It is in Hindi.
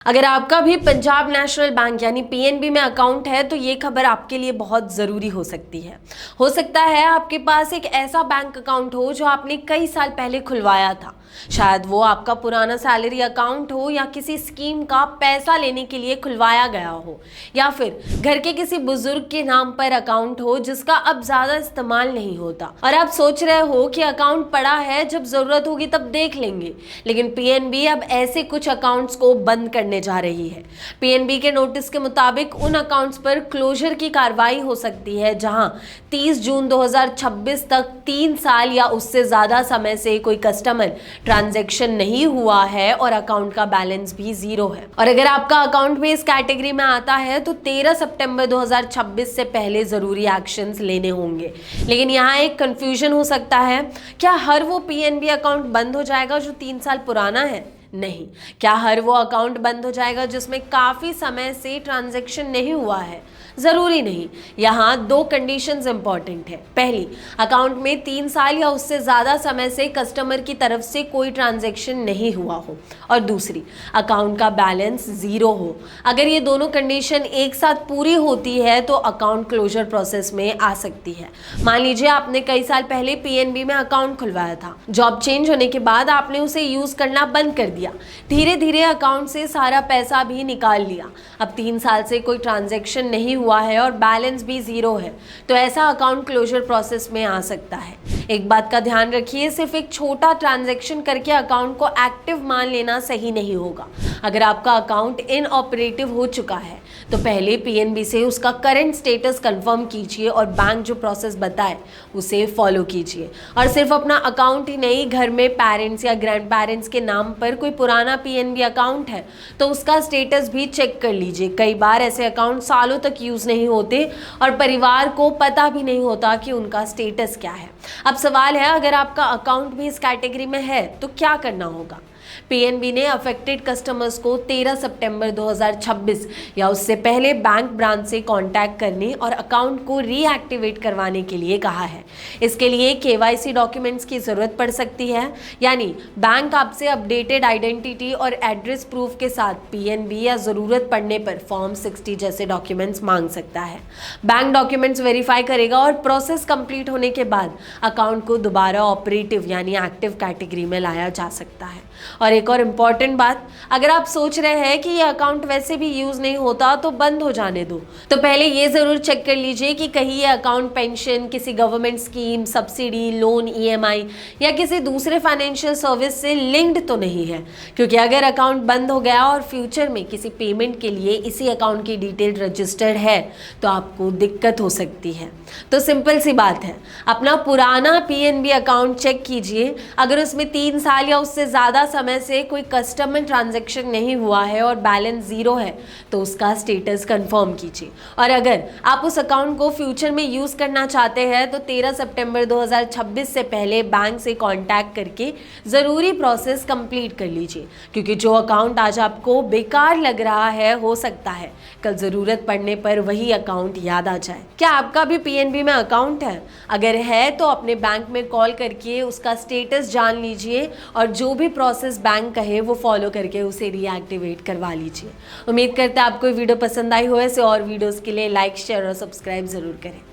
अगर आपका भी पंजाब नेशनल बैंक यानी पीएनबी में अकाउंट है तो ये खबर आपके लिए बहुत ज़रूरी हो सकती है। हो सकता है आपके पास एक ऐसा बैंक अकाउंट हो जो आपने कई साल पहले खुलवाया था। शायद वो आपका पुराना सैलरी अकाउंट हो या किसी स्कीम का पैसा लेने के लिए खुलवाया गया हो, या फिर घर के किसी बुजुर्ग के नाम पर अकाउंट हो जिसका अब ज़्यादा इस्तेमाल नहीं होता और आप सोच रहे हो कि अकाउंट पड़ा है, जब ज़रूरत होगी तब देख लेंगे। लेकिन पीएनबी अब ऐसे कुछ अकाउंट्स को बंद करने जा रही है। पीएनबी के नोटिस के मुताबिक उन अकाउंट्स पर क्लोजर की कार्रवाई हो सकती है जहां 30 जून 2026 तक 3 साल या उससे ज्यादा समय से कोई कस्टमर ट्रांजैक्शन नहीं हुआ है और अकाउंट का बैलेंस भी जीरो है। और अगर आपका अकाउंट भी इस कैटेगरी में आता है तो 13 सितंबर 2026 से पहले जरूरी एक्शंस लेने होंगे। लेकिन यहाँ एक कंफ्यूजन हो सकता है, क्या हर वो पीएनबी अकाउंट बंद हो जाएगा जो 3 साल पुराना है? नहीं। क्या हर वो अकाउंट बंद हो जाएगा जिसमें काफ़ी समय से ट्रांजैक्शन नहीं हुआ है? ज़रूरी नहीं। यहाँ 2 कंडीशंस इंपॉर्टेंट है। पहली, अकाउंट में 3 साल या उससे ज़्यादा समय से कस्टमर की तरफ से कोई ट्रांजैक्शन नहीं हुआ हो, और दूसरी, अकाउंट का बैलेंस ज़ीरो हो। अगर ये दोनों कंडीशन एक साथ पूरी होती है तो अकाउंट क्लोजर प्रोसेस में आ सकती है। मान लीजिए आपने कई साल पहले पीएनबी में अकाउंट खुलवाया था। जॉब चेंज होने के बाद आपने उसे यूज़ करना बंद कर दिया। धीरे धीरे अकाउंट से सारा पैसा भी निकाल लिया। अब 3 साल से कोई ट्रांजैक्शन नहीं हुआ है और बैलेंस भी जीरो है, तो ऐसा अकाउंट क्लोजर प्रोसेस में आ सकता है। एक बात का ध्यान रखिए, सिर्फ एक छोटा ट्रांजैक्शन करके अकाउंट को एक्टिव मान लेना सही नहीं होगा। अगर आपका अकाउंट इनऑपरेटिव हो चुका है तो पहले पीएनबी से उसका करंट स्टेटस कंफर्म कीजिए और बैंक जो प्रोसेस बताए उसे फॉलो कीजिए। और सिर्फ अपना अकाउंट ही नहीं, घर में पेरेंट्स या ग्रैंड पेरेंट्स के नाम पर कोई पुराना पीएनबी अकाउंट है तो उसका स्टेटस भी चेक कर लीजिए। कई बार ऐसे अकाउंट सालों तक यूज़ नहीं होते और परिवार को पता भी नहीं होता कि उनका स्टेटस क्या है। अब सवाल है, अगर आपका अकाउंट भी इस कैटेगरी में है तो क्या करना होगा? पीएनबी ने अफेक्टेड कस्टमर्स को 13 सितंबर 2026 या उससे पहले बैंक ब्रांच से कांटेक्ट करने और अकाउंट को रीएक्टिवेट करवाने के लिए कहा है। इसके लिए केवाईसी डॉक्यूमेंट्स की ज़रूरत पड़ सकती है, यानी बैंक आपसे अपडेटेड आइडेंटिटी और एड्रेस प्रूफ के साथ पीएनबी या ज़रूरत पड़ने पर फॉर्म 60 जैसे डॉक्यूमेंट्स मांग सकता है। बैंक डॉक्यूमेंट्स वेरीफाई करेगा और प्रोसेस कंप्लीट होने के बाद अकाउंट को दोबारा ऑपरेटिव यानी एक्टिव कैटेगरी में लाया जा सकता है। और एक और इम्पॉर्टेंट बात, अगर आप सोच रहे हैं कि ये अकाउंट वैसे भी यूज़ नहीं होता तो बंद हो जाने दो, तो पहले ये ज़रूर चेक कर लीजिए कि कहीं ये अकाउंट पेंशन, किसी government scheme, subsidy, loan, EMI या किसी दूसरे फाइनेंशियल सर्विस से लिंक्ड तो नहीं है। क्योंकि अगर अकाउंट बंद हो गया और फ्यूचर में किसी पेमेंट के लिए इसी अकाउंट की डिटेल रजिस्टर्ड है तो आपको दिक्कत हो सकती है। तो सिंपल सी बात है, अपना पुराना पीएनबी अकाउंट चेक कीजिए। अगर उसमें 3 साल या उससे ज़्यादा समय से कोई कस्टमर ट्रांजैक्शन नहीं हुआ है और बैलेंस ज़ीरो है तो उसका स्टेटस कंफर्म कीजिए। और अगर आप उस अकाउंट को फ्यूचर में यूज़ करना चाहते हैं तो 13 सितंबर 2026 से पहले बैंक से कांटेक्ट करके ज़रूरी प्रोसेस कंप्लीट कर लीजिए। क्योंकि जो अकाउंट आज आपको बेकार लग रहा है, हो सकता है कल ज़रूरत पड़ने पर वही अकाउंट याद आ जाए। क्या आपका भी पीएनबी में अकाउंट है? अगर है तो अपने बैंक में कॉल करके उसका स्टेटस जान लीजिए और जो भी प्रोसेस बैंक कहे वो फॉलो करके उसे रीएक्टिवेट करवा लीजिए। उम्मीद करते हैं आपको वीडियो पसंद आई हो। ऐसे और वीडियोस के लिए लाइक, शेयर और सब्सक्राइब ज़रूर करें।